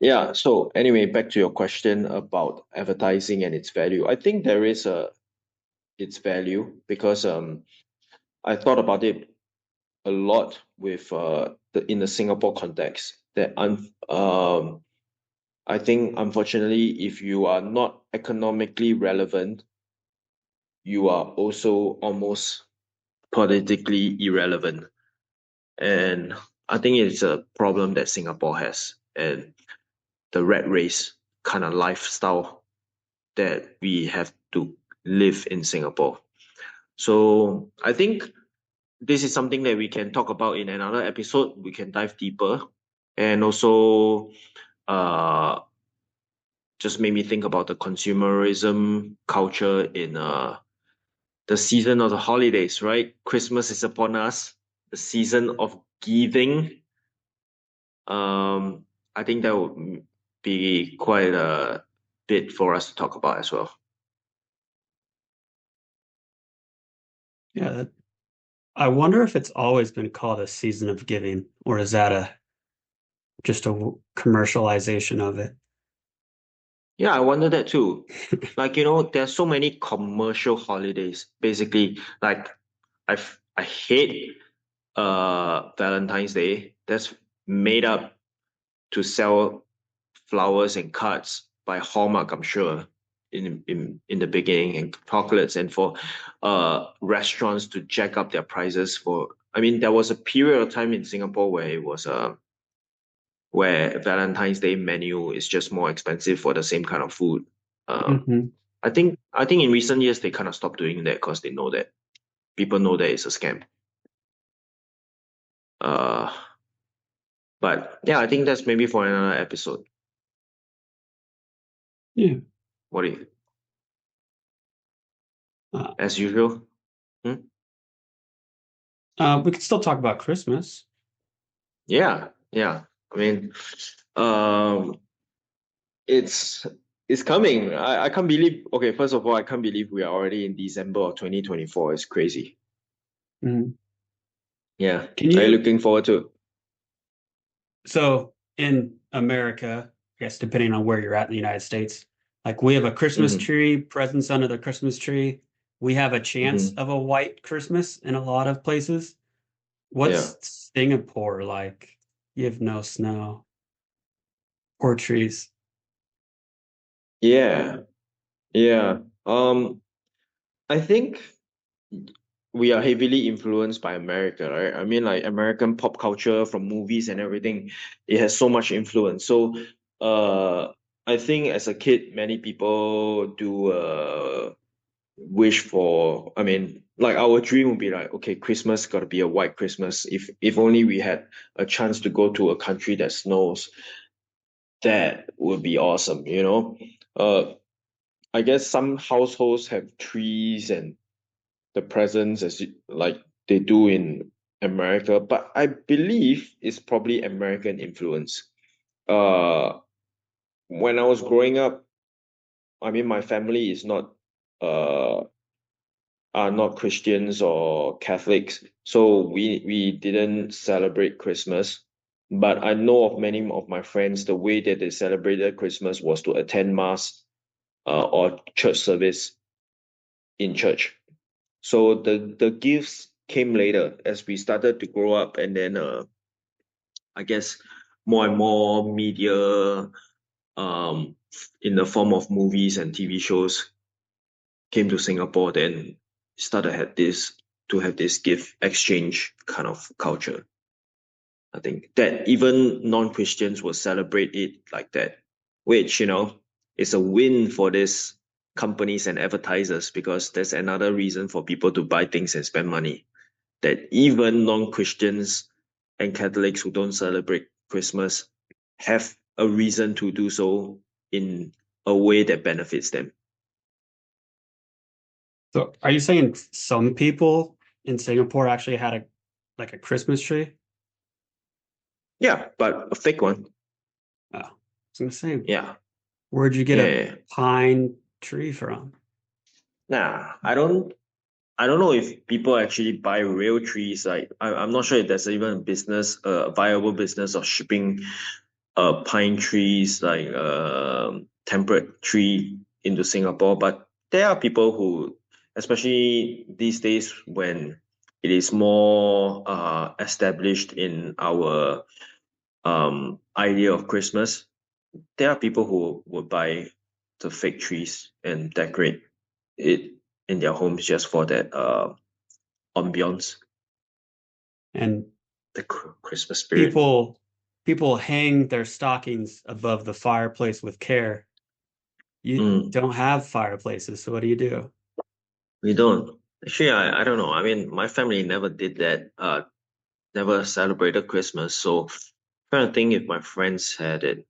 Yeah, so anyway, back to your question about advertising and its value. I think there is its value because I thought about it a lot with in the Singapore context that I think unfortunately if you are not economically relevant, you are also almost politically irrelevant. And I think it's a problem that Singapore has, and the rat race kind of lifestyle that we have to live in Singapore. So I think this is something that we can talk about in another episode. We can dive deeper. And also uh just made me think about the consumerism culture in the season of the holidays, right? Christmas is upon us, the season of giving. Um, I think that would be quite a bit for us to talk about as well. Yeah, I wonder if it's always been called a season of giving, or is that a just a commercialization of it? Yeah, I wonder that too. Like, there's so many commercial holidays. Basically, like I hate Valentine's Day. That's made up to sell flowers and cards by Hallmark, I'm sure, in the beginning, and chocolates, and for restaurants to jack up their prices for. I mean, there was a period of time in Singapore where it was where Valentine's Day menu is just more expensive for the same kind of food. Um, Hmm. I think in recent years they kind of stopped doing that because they know that people know that it's a scam. Uh, but yeah, I think that's maybe for another episode. Yeah. What do you, Uh, as usual? Hmm? we could still talk about Christmas. Yeah, yeah. I mean, um, it's it's coming. I can't believe. Okay, first of all, I can't believe we are already in December of 2024. It's crazy. Mhm. Yeah. Can Are you you, looking forward to it? so in America, I guess depending on where you're at in the United States, like we have a Christmas Mm-hmm. tree, presents under the Christmas tree. We have a chance Mm-hmm. of a white Christmas in a lot of places. Yeah. What's Singapore like? You have no snow or trees. Yeah. Yeah. I think we are heavily influenced by America, right? I mean, like American pop culture from movies and everything, it has so much influence. So, uh, I think as a kid, many people do wish for. I mean, like our dream would be like, okay, Christmas got to be a white Christmas. If only we had a chance to go to a country that snows, that would be awesome. I guess some households have trees and the presents like they do in America, but I believe it's probably American influence. Uh, when I was growing up, I mean, my family is not uh are not Christians or Catholics, so we didn't celebrate Christmas. But I know of many of my friends, the way that they celebrated Christmas was to attend mass or church service in church. So the gifts came later as we started to grow up, and then I guess more and more media um in the form of movies and TV shows came to Singapore, then started had this to have this gift exchange kind of culture. I think that even non-Christians will celebrate it like that, which is a win for these companies and advertisers because that's another reason for people to buy things and spend money. That even non-Christians and Catholics who don't celebrate Christmas have a reason to do so in a way that benefits them. So are you saying some people in Singapore actually had a like a Christmas tree? Yeah, but a fake one. Oh, I was gonna say, Yeah, where'd you get yeah, a yeah. pine tree from? Nah, I don't know if people actually buy real trees. Like I'm not sure if there's even a business, a viable business of shipping pine trees, like temperate tree into Singapore. But there are people who, especially these days when it is more established in our idea of Christmas, there are people who would buy the fake trees and decorate it in their homes just for that ambiance, And the Christmas spirit. people hang their stockings above the fireplace with care. You Mm, don't have fireplaces, so what do you do? we don't. Actually, I don't know. I mean, my family never did that. Never celebrated Christmas, so trying to think if my friends had it.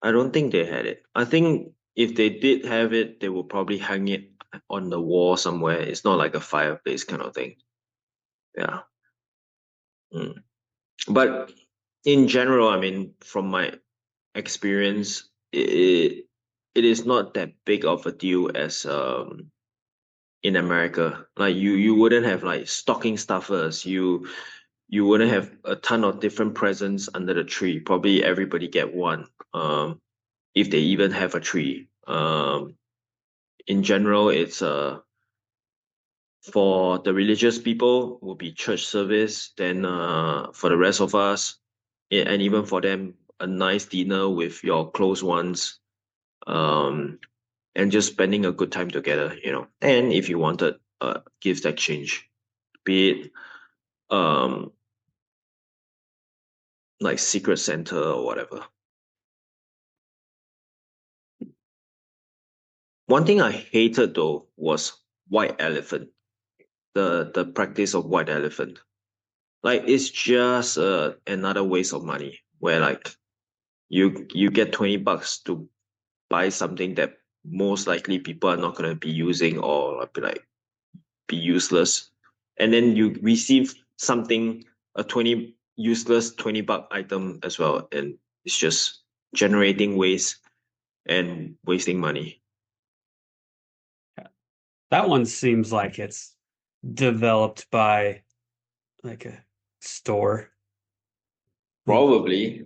I don't think they had it. I think if they did have it, they would probably hang it on the wall somewhere. It's not like a fireplace kind of thing. Yeah. Mm. But in general, I mean, from my experience, it is not that big of a deal as in America. Like you wouldn't have like stocking stuffers. You wouldn't have a ton of different presents under the tree. Probably everybody get one. If they even have a tree. In general, it's for the religious people will be church service. Then for the rest of us, and even for them, a nice dinner with your close ones. Um, and just spending a good time together, you know. And if you wanted a gift exchange, be it um like Secret Santa or whatever. One thing I hated though was white elephant, the practice of white elephant. Like it's just another waste of money where like you get $20 to buy something that most likely people are not gonna be using or be useless. And then you receive something, a 20 useless $20 item as well. And it's just generating waste and wasting money. That one seems like it's developed by like a store. Like, Probably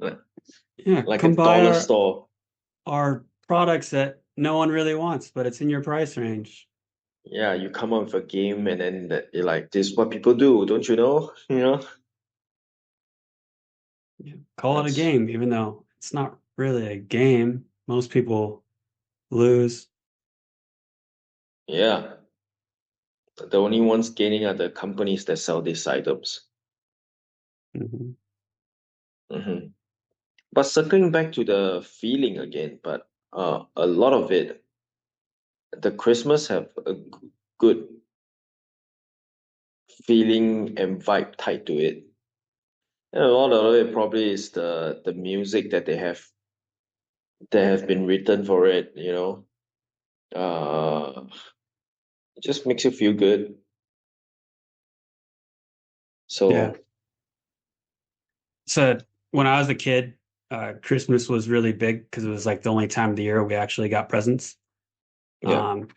yeah, like a come buy dollar store. our products that no one really wants, but it's in your price range. Yeah, you come up with a game and then you're like, this is what people do, don't you know? You know? Yeah, call it a That's game, even though it's not really a game. Most people lose. yeah. The only ones gaining are the companies that sell these items. Mhm. Hmm. But circling back to the feeling again, but a lot of it, the Christmas have a good feeling and vibe tied to it. And a lot of it probably is the music that have been written for it, you know. It just makes you feel good. Yeah. So So when I was a kid, Christmas was really big because it was like the only time of the year we actually got presents. yeah. Um,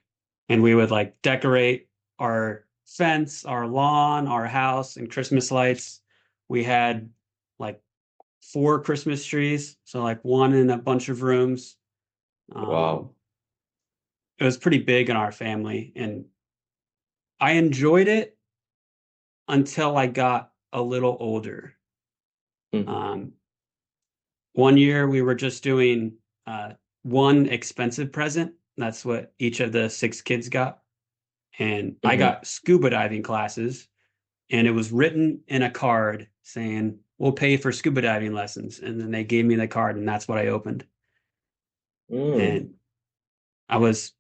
and we would like decorate our fence, our lawn, our house, and Christmas lights. We had like four Christmas trees, so like one in a bunch of rooms. Um, Wow. it was pretty big in our family, and I enjoyed it until I got a little older. Mm, Um, one year we were just doing one expensive present. That's what each of the six kids got. And I mm-hmm. got scuba diving classes, and it was written in a card saying, "We'll pay for scuba diving lessons." And then they gave me the card, and that's what I opened. Mm. And I was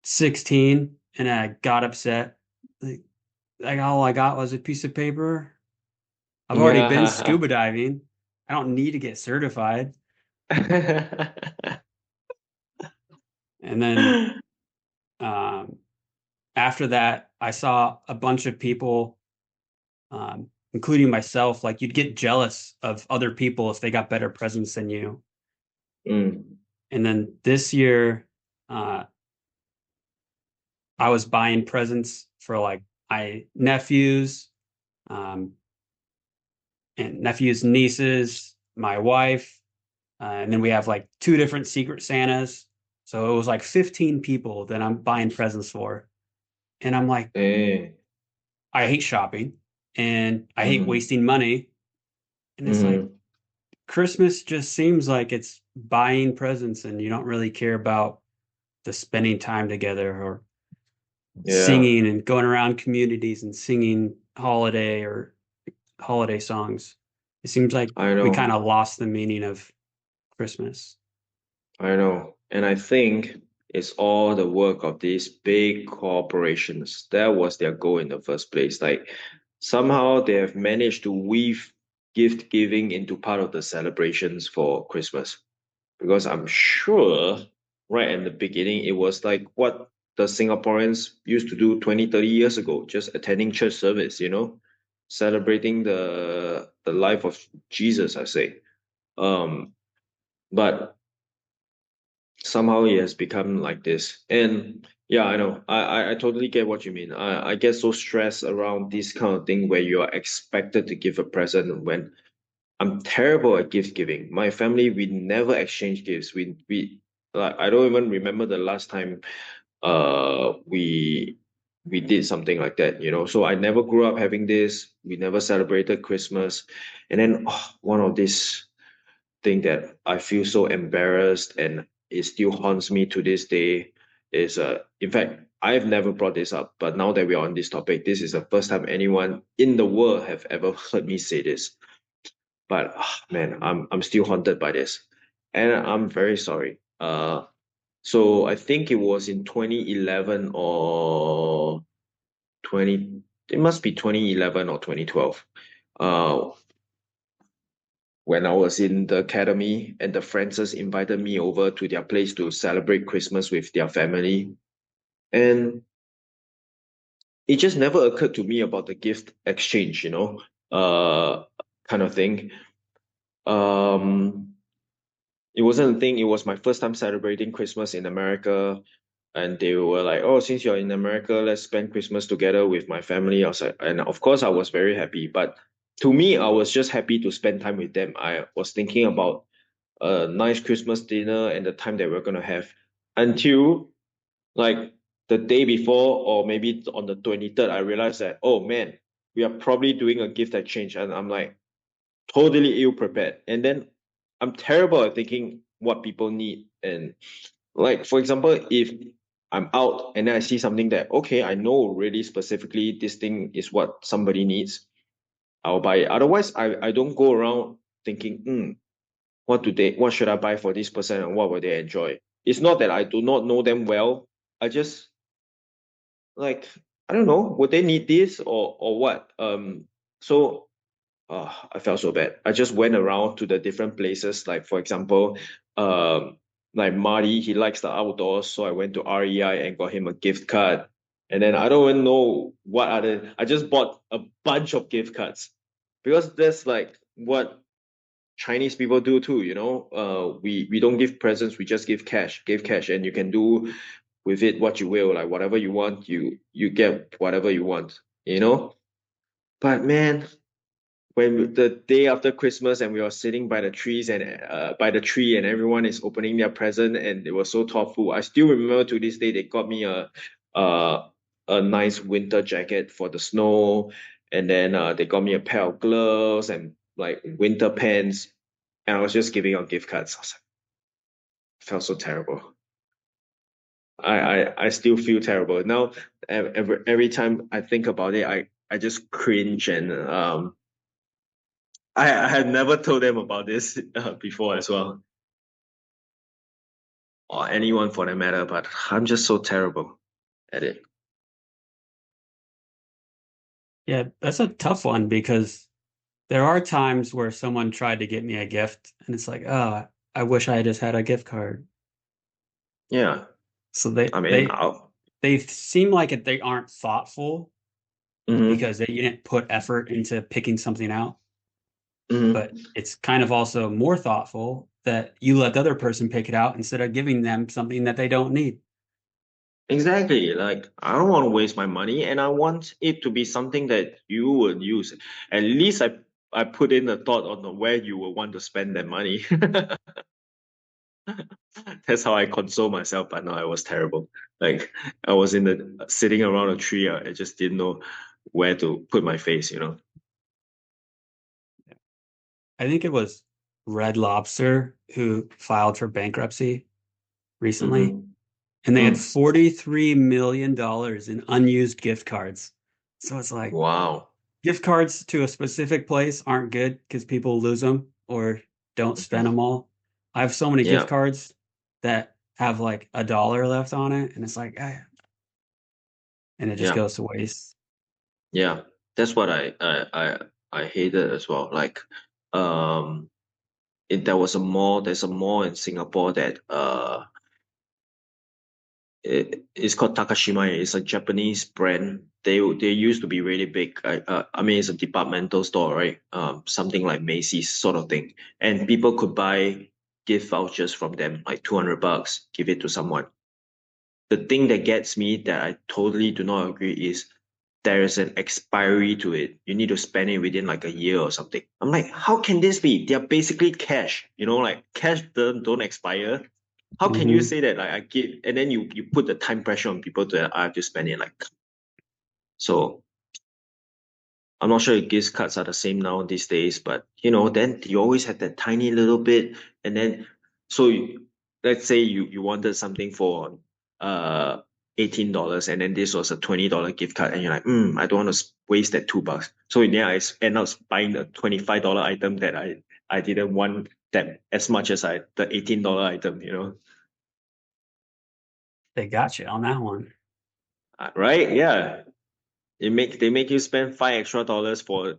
16 and I got upset. Like all I got was a piece of paper. I've already been Yeah. scuba diving. I don't need to get certified. And then um, after that, I saw a bunch of people, including myself, like you'd get jealous of other people if they got better presents than you. Mm, And then this year, uh, I was buying presents for like my nephews, um, and nephews, nieces. my wife, and then we have like two different Secret Santas. So it was like 15 people that I'm buying presents for. And I'm like, Eh. I hate shopping and I hate Mm. wasting money. And it's like Mm. Christmas just seems like it's buying presents and you don't really care about the spending time together or Yeah, singing and going around communities and singing holiday songs. It seems like I we kind know. of lost the meaning of Christmas. I know. And I think it's all the work of these big corporations. That was their goal in the first place. Like somehow they have managed to weave gift giving into part of the celebrations for Christmas. Because I'm sure right in the beginning, it was like what the Singaporeans used to do 20, 30 years ago, just attending church service, celebrating the life of Jesus, I say. Um, but somehow it has become like this. And yeah, I know. I totally get what you mean. I get so stressed around this kind of thing where you are expected to give a present when I'm terrible at gift giving. My family, we never exchange gifts. We like I don't even remember the last time we did something like that. So I never grew up having this. We never celebrated Christmas. And then one of these thing that I feel so embarrassed and it still haunts me to this day is in fact I've never brought this up, but now that we're on this topic, this is the first time anyone in the world have ever heard me say this. But man, I'm still haunted by this. And I'm very sorry. So I think it was in 2011 or 20 it must be 2011 or 2012. Uh when I was in the academy and the Frances invited me over to their place to celebrate Christmas with their family. And it just never occurred to me about the gift exchange, uh, kind of thing. Um, it wasn't a thing. It was my first time celebrating Christmas in America. And they were like, oh, since you're in America, let's spend Christmas together with my family. I was like, and of course, I was very happy. But to me, I was just happy to spend time with them. I was thinking about a nice Christmas dinner and the time that we're gonna have until like the day before or maybe on the 23rd, I realized that, oh man, we are probably doing a gift exchange. And I'm like totally ill prepared. And then I'm terrible at thinking what people need. And like, for example, if I'm out and then I see something that, okay, I know really specifically this thing is what somebody needs, I'll buy it. Otherwise, I don't go around thinking, what should I buy for this person and what will they enjoy? It's not that I do not know them well. I just like I don't know, would they need this or what? So I felt so bad. I just went around to the different places. Like for example, um like Marty, he likes the outdoors, so I went to REI and got him a gift card. And then I don't even know what other I just bought a bunch of gift cards because that's like what Chinese people do too, we don't give presents, we just give cash, and you can do with it what you will, like whatever you want, you get whatever you want, you know. But man, when the day after Christmas and we were sitting by the trees and by the tree and everyone is opening their present and it was so thoughtful. I still remember to this day they got me a a nice winter jacket for the snow, and then they got me a pair of gloves and like winter pants, and I was just giving out gift cards. I was like, felt so terrible. I still feel terrible now. Every time I think about it, I just cringe and I had never told them about this before as well, or anyone for that matter. But I'm just so terrible at it. Yeah, that's a tough one because there are times where someone tried to get me a gift and it's like, oh, I wish I just had a gift card. Yeah, So they I mean, they they seem like they aren't thoughtful hmm because you didn't put effort into picking something out. But hmm it's kind of also more thoughtful that you let the other person pick it out instead of giving them something that they don't need. exactly. Like I don't want to waste my money, and I want it to be something that you would use. At least I put in a thought on where you will want to spend that money. That's how I console myself, but no, I was terrible. Like I was in the sitting around a tree, I just didn't know where to put my face, you know. I think it was Red Lobster who filed for bankruptcy recently, Mm-hmm. and they had Mm. $43 million in unused gift cards. So it's like Wow. gift cards to a specific place aren't good because people lose them or don't spend Mhm. them all. I have so many gift Yeah, cards that have like $1 left on it, and it's like, and it just yeah, goes to waste. yeah. That's what I hated as well. Like, um, there was a mall. There's a mall in Singapore that it's called Takashima. It's a Japanese brand. They used to be really big. I mean, it's a departmental store, right? Something like Macy's sort of thing, and people could buy gift vouchers from them, like $200, give it to someone. The thing that gets me that I totally do not agree is there is an expiry to it. You need to spend it within like a year or something. I'm like, how can this be? They're basically cash, like cash don't expire. How can you Hmm. say that? Like I give, and then you put the time pressure on people to I have to spend it like so. I'm not sure if gift cards are the same now these days, but then you always have that tiny little bit, and then so let's say you wanted something for uh $18, and then this was a $20 gift card, and you're like, I don't want to waste that $2. So in the end, end up buying the $25 item that I didn't want that as much as the $18 item. They got you on that one. Right? Yeah. They make you spend $5 extra for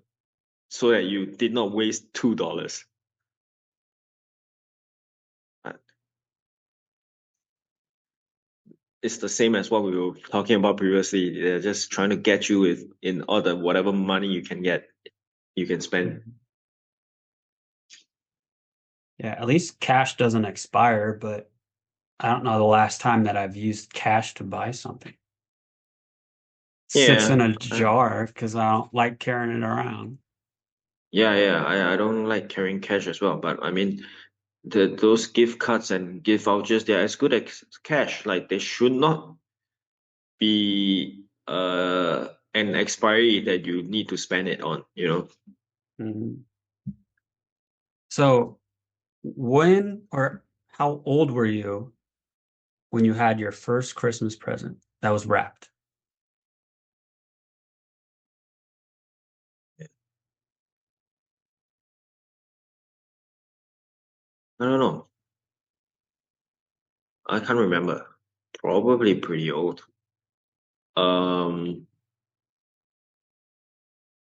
so that you did not waste $2. It's the same as what we were talking about previously. They're just trying to get you with in all the whatever money you can get, you can spend. Mhm. Yeah, at least cash doesn't expire, but I don't know the last time that I've used cash to buy something. Sits in Yeah, a jar because I don't like carrying it around. yeah. I don't like carrying cash as well, but I mean, those gift cards and gift vouchers, they're as good as cash. Like they should not be an expiry that you need to spend it on. Mhm. So when or how old were you when you had your first Christmas present that was wrapped? I don't know. I can't remember. Probably pretty old. Um,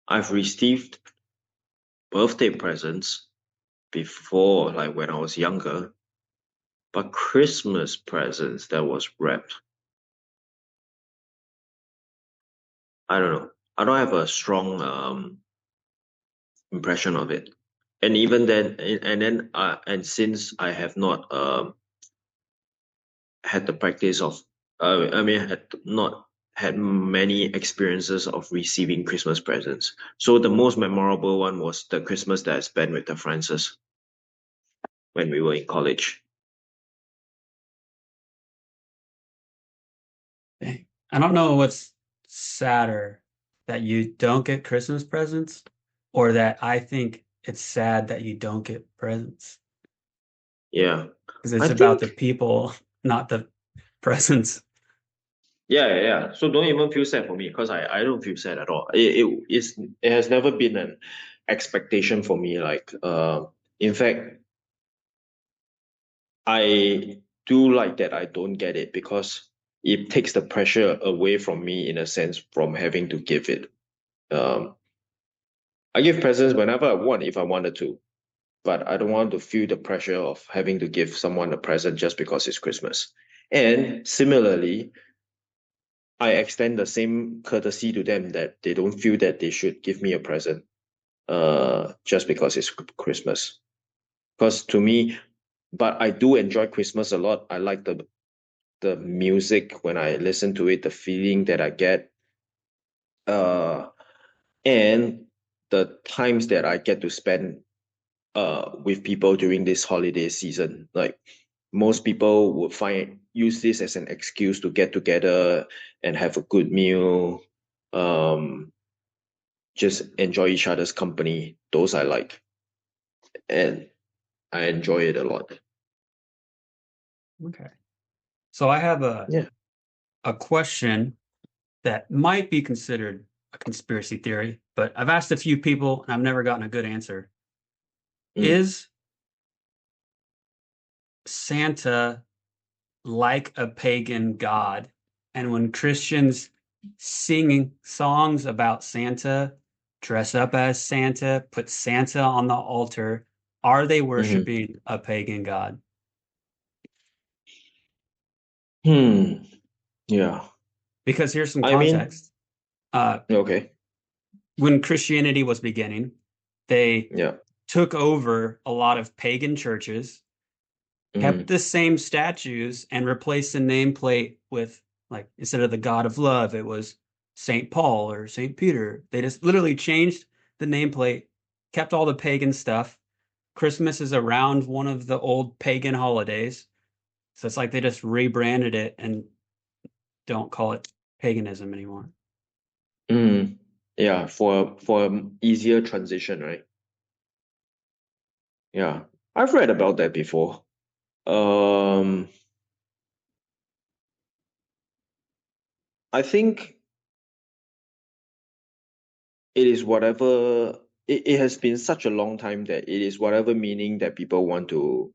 I've received birthday presents before, like when I was younger, but Christmas presents that was wrapped. I don't know. I don't have a strong impression of it. And even then, and since I have not had the practice of, I mean, had not had many experiences of receiving Christmas presents. So the most memorable one was the Christmas that I spent with the Francis when we were in college. Dang. I don't know what's sadder, that you don't get Christmas presents or that I think it's sad that you don't get presents Yeah, because I it's about the think. people, not the presents. Yeah. So don't even feel sad for me because I don't feel sad at all. It has never been an expectation for me. Like in fact, I do like that I don't get it because it takes the pressure away from me in a sense from having to give it. Um, I give presents whenever I want if I wanted to, but I don't want to feel the pressure of having to give someone a present just because it's Christmas. And similarly, I extend the same courtesy to them that they don't feel that they should give me a present just because it's Christmas. Because to me, but I do enjoy Christmas a lot. I like the music when I listen to it, the feeling that I get. Uh and the times that I get to spend with people during this holiday season. Like most people would use this as an excuse to get together and have a good meal, um, just enjoy each other's company. Those I like, and I enjoy it a lot. Okay. So I have Yeah. a question that might be considered a conspiracy theory, but I've asked a few people and I've never gotten a good answer. Mm. Is Santa like a pagan god? And when Christians sing songs about Santa, dress up as Santa, put Santa on the altar, are they Hmm. worshiping a pagan god? Hmm. Yeah. Because here's some I mean, context. Uh, okay. when Christianity was beginning, they Yeah. took over a lot of pagan churches, kept Hmm. the same statues, and replaced the nameplate with, like, instead of the God of Love, it was St. Paul or St. Peter. They just literally changed the nameplate, kept all the pagan stuff. Christmas is around one of the old pagan holidays. So it's like they just rebranded it and don't call it paganism anymore. Mm. Yeah. For an easier transition, right? Yeah. I've read about that before. Um, I think it is whatever it has been such a long time that it is whatever meaning that people want to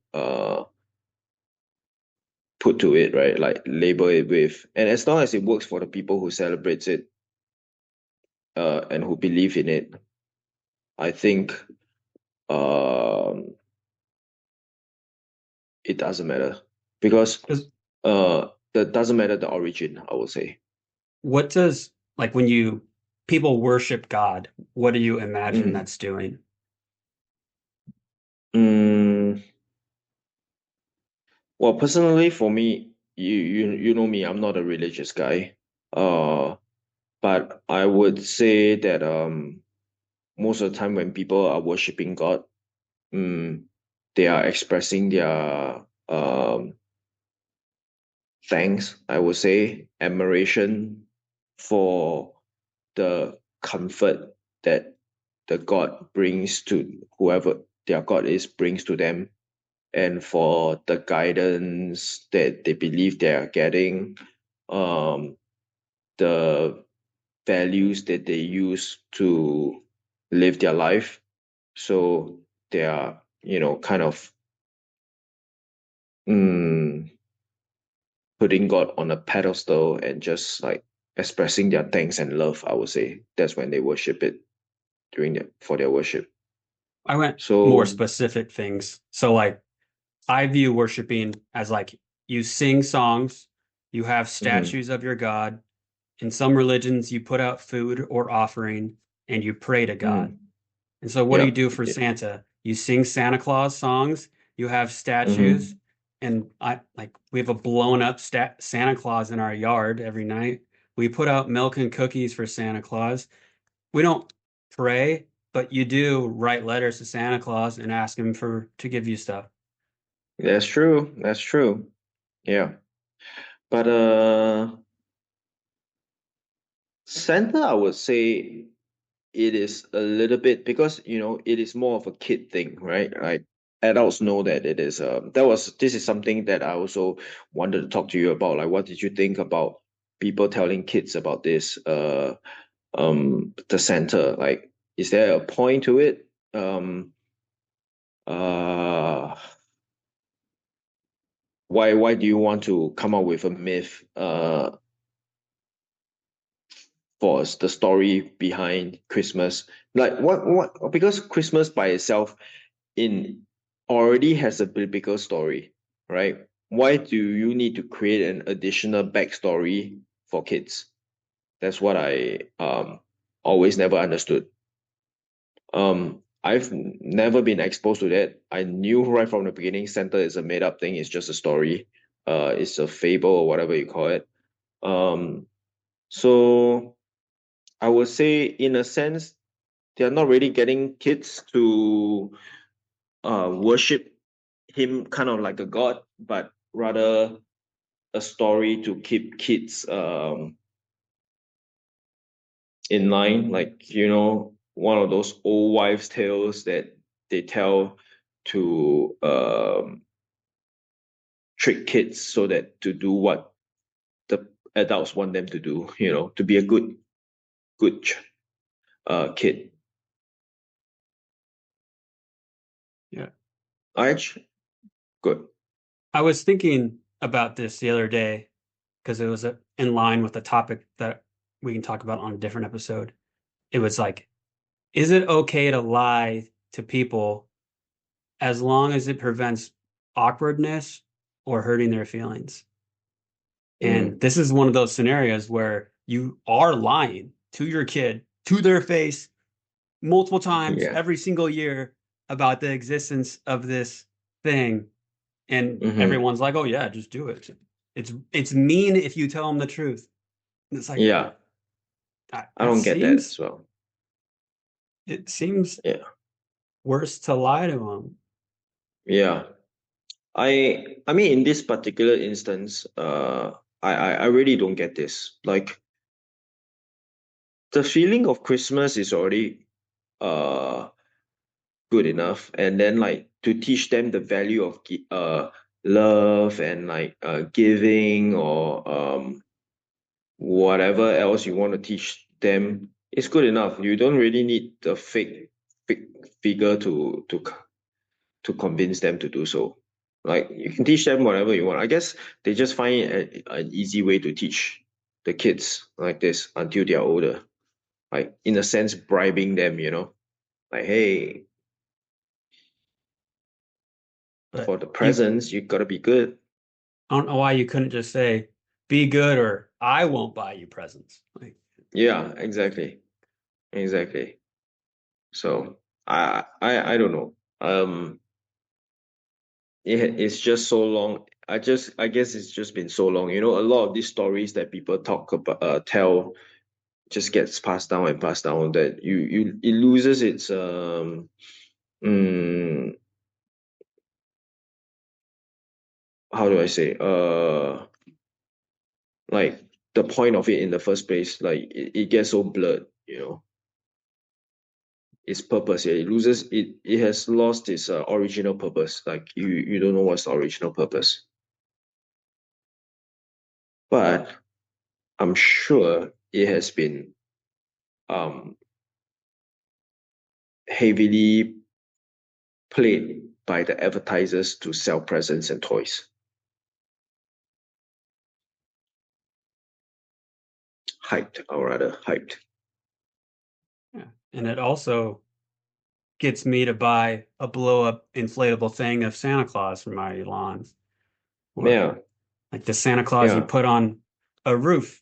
put to it, right? Like label it with. And as long as it works for the people who celebrates it and who believe in it, I think um it doesn't matter. Because Because that doesn't matter the origin, I would say. what does, like, when you people worship God, what do you imagine Mm. that's doing? Mm. Well, personally for me, you know me, I'm not a religious guy. Uh but I would say that most of the time when people are worshiping God, mm, they are expressing their thanks, I would say, admiration for the comfort that the God brings to whoever their God is brings to them, and for the guidance that they believe they are getting, um, the values that they use to live their life. So they are, kind of mm, putting God on a pedestal and just like expressing their thanks and love, I would say. That's when they worship it for their worship. I went more So, specific things. So, like, I view worshiping as like you sing songs, you have mhm, statues of your God. In some religions, you put out food or offering and you pray to God. mhm, And so, what do you yeah, do for yeah, Santa? You sing Santa Claus songs, you have statues, mhm, and we have a blown up Santa Claus in our yard every night. We put out milk and cookies for Santa Claus. We don't pray, but you do write letters to Santa Claus and ask him for to give you stuff. that's true. That's true. Yeah. But Santa, I would say it is a little bit because it is more of a kid thing, right? Like adults know that it is. This is something that I also wanted to talk to you about. Like, what did you think about people telling kids about this? The Santa. Like, is there a point to it? Uh, why do you want to come up with a myth? For us, the story behind Christmas. Like what because Christmas by itself in already has a biblical story, right? Why do you need to create an additional backstory for kids? That's what I always never understood. I've never been exposed to that. I knew right from the beginning Santa is a made up thing, it's just a story. It's a fable or whatever you call it. So I would say in a sense they're not really getting kids to worship him kind of like a god, but rather a story to keep kids in line, like one of those old wives' tales that they tell to trick kids so that to do what the adults want them to do, to be a good kid. Yeah. I actually good. I was thinking about this the other day because it was in line with the topic that we can talk about on a different episode. It was like, is it okay to lie to people as long as it prevents awkwardness or hurting their feelings? And Mm, this is one of those scenarios where you are lying to your kid to their face multiple times yeah. every single year about the existence of this thing. And Mm-hmm. everyone's like, "Oh yeah, just do it." It's mean if you tell them the truth. And it's like Yeah. I it don't get that seems as well. it seems Yeah. worse to lie to them. Yeah. I mean in this particular instance, I really don't get this. Like the feeling of Christmas is already uh good enough, and then like to teach them the value of love and like giving or whatever else you want to teach them is good enough. You don't really need the fake figure to convince them to do so. Like you can teach them whatever you want. I guess they just find it an easy way to teach the kids like this until they're older. Like in a sense, bribing them, like hey, But for the you presents, you gotta be good. I don't know why you couldn't just say, "Be good," or "I won't buy you presents." Like, Yeah, exactly. So I don't know. It's just so long. I guess it's just been so long. A lot of these stories that people talk about, tell, just gets passed down and passed down. That it loses its mm, how do I say like the point of it in the first place. Like it gets so blurred. Its purpose. Yeah, it loses it. It has lost its original purpose. Like you don't know what's the original purpose. But I'm sure it has been um heavily played by the advertisers to sell presents and toys. Hyped, or rather hyped. yeah. And it also gets me to buy a blow up inflatable thing of Santa Claus for my lawn, or Yeah, like the Santa Claus you yeah, put on a roof.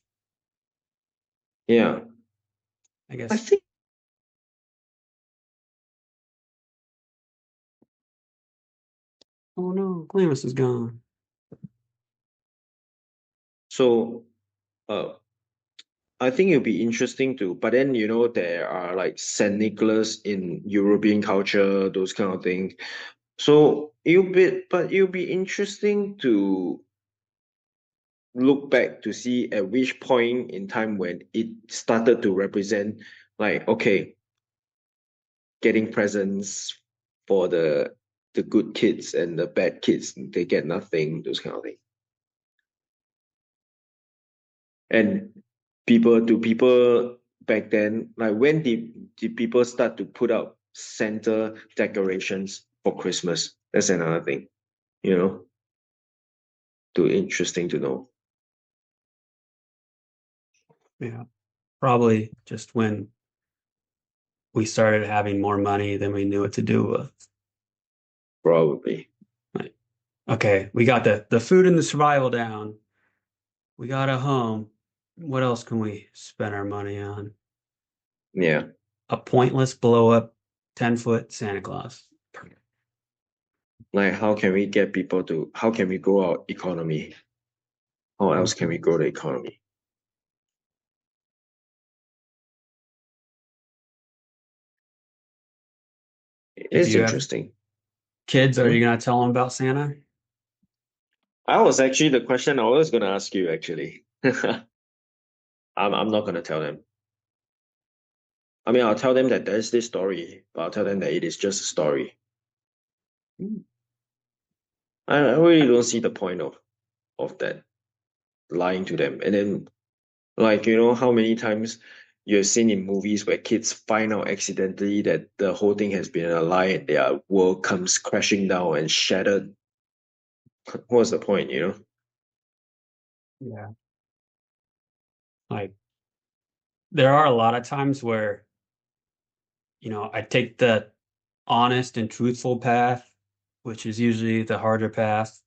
yeah. I I guess. think Oh no, Glamis is gone. so. I think it'll be interesting to, but then there are like Saint Nicholas in European culture, those kind of things. So it'll be interesting to look back to see at which point in time when it started to represent like okay, getting presents for the good kids and the bad kids, they get nothing, those kind of things. And people back then, like when did people start to put up Santa decorations for Christmas? That's another thing, you know, too interesting to know. Yeah, probably just when we started having more money than we knew what to do with. Probably. Like, okay, we got the food and the survival down. We got a home. What else can we spend our money on? Yeah. A pointless blow up 10-foot Santa Claus. Like how can we grow our economy? How else can we Mhm. grow the economy? If It's you have interesting. kids, are you Hmm? gonna tell them about Santa? I was actually the question I was gonna ask you actually. I'm not gonna tell them. I mean, I'll tell them that there's this story, but I'll tell them that it is just a story. I really don't see the point of that lying to them. And then, like, how many times you've seen in movies where kids find out accidentally that the whole thing has been a lie and their world comes crashing down and shattered. What's the point, you know? Yeah. Like there are a lot of times where, I take the honest and truthful path, which is usually the harder path,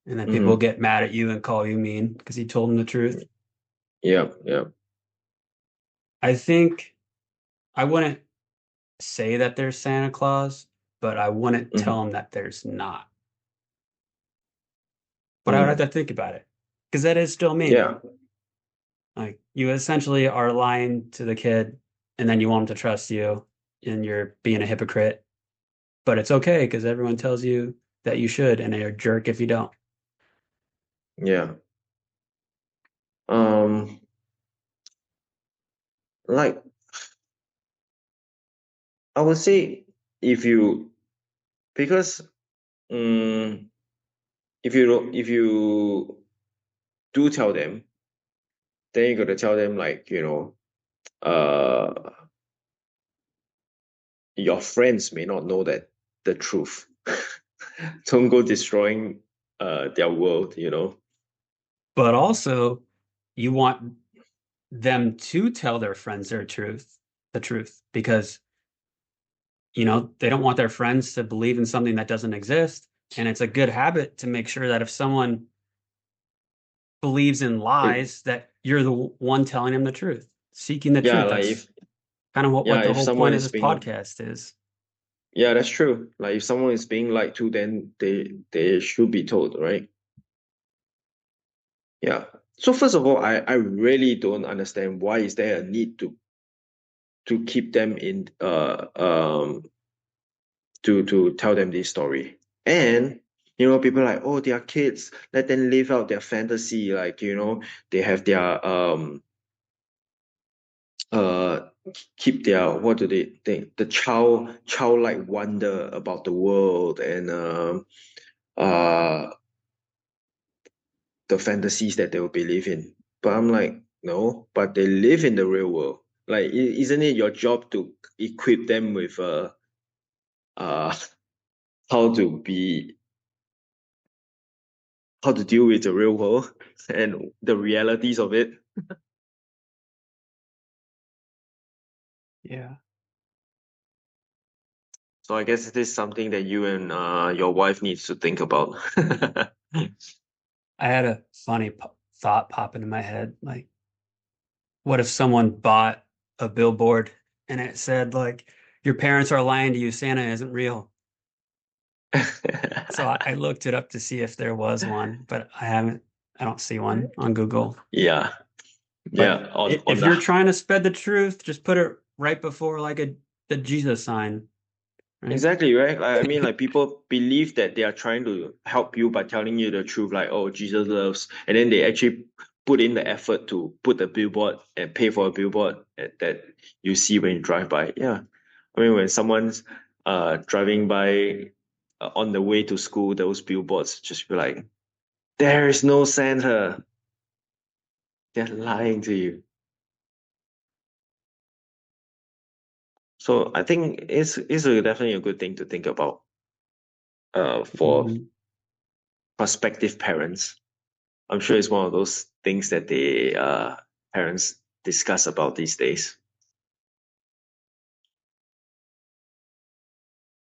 and then people Mm-hmm. get mad at you and call you mean because you told them the truth. Yeah, yeah. I think I wouldn't say that there's Santa Claus, but I wouldn't tell Mm-hmm. them that there's not. But I would have Mm. to think about it because that is still mean. Yeah, Like you essentially are lying to the kid and then you want him to trust you and you're being a hypocrite. But it's okay because everyone tells you that you should and you're a jerk if you don't. yeah. Um, like I would say if you because um, if you do tell them, then you got to tell them like, uh your friends may not know that the truth. Don't go destroying their world, you know. But also you want them to tell their friends the truth, because they don't want their friends to believe in something that doesn't exist. And it's a good habit to make sure that if someone believes in It, lies, that you're the one telling them the truth, seeking the yeah, truth. like That's if kind of what yeah, the if whole someone point of is this being podcast is. yeah, that's true. Like if someone is being lied to, then they should be told, right? Yeah. So first of all, I really don't understand why is there a need to keep them in to tell them this story. And people are like, oh, they are kids, let them live out their fantasy. Like, they have their uh keep their what do they think? The childlike wonder about the world and uh the fantasies that they will believe in. But I'm like, no, but they live in the real world. Like, isn't it your job to equip them with uh how to be how to deal with the real world and the realities of it? Yeah. So I guess it is something that you and your wife needs to think about. I had a funny thought pop into my head. Like, what if someone bought a billboard and it said, like, your parents are lying to you, Santa isn't real? So I looked it up to see if there was one, but I don't see one on Google. Yeah, But yeah. On if on you're the trying to spread the truth, just put it right before like the Jesus sign, right? Exactly, right? Like, I mean, like people believe that they are trying to help you by telling you the truth, like, oh, Jesus loves, and then they actually put in the effort to put the billboard and pay for a billboard that you see when you drive by. Yeah. I mean, when someone's driving by on the way to school, those billboards just be like, there is no Santa. They're lying to you. So I think definitely a good thing to think about for Mhm. prospective parents. I'm sure it's one of those things that they parents discuss about these days.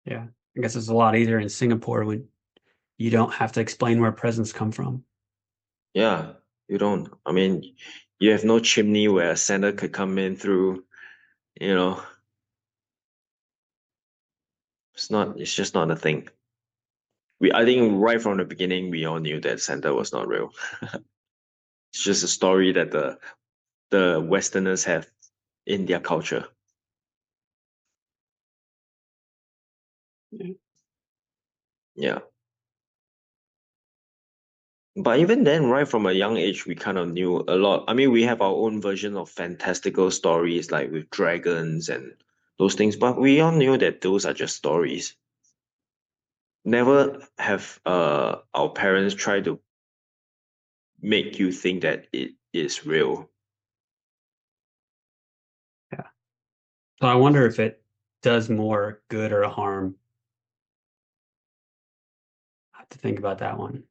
Yeah. I guess it's a lot easier in Singapore when you don't have to explain where presents come from. Yeah, you don't. I mean, you have no chimney where Santa could come in through, you know, it's just not a thing. I think right from the beginning we all knew that Santa was not real. It's just a story that the Westerners have in their culture. Yeah. Yeah. But even then, right from a young age, we kind of knew a lot. I mean, we have our own version of fantastical stories, like with dragons and those things, but we all knew that those are just stories. Never have our parents try to make you think that it is real. Yeah. So I wonder if it does more good or harm. I have to think about that one.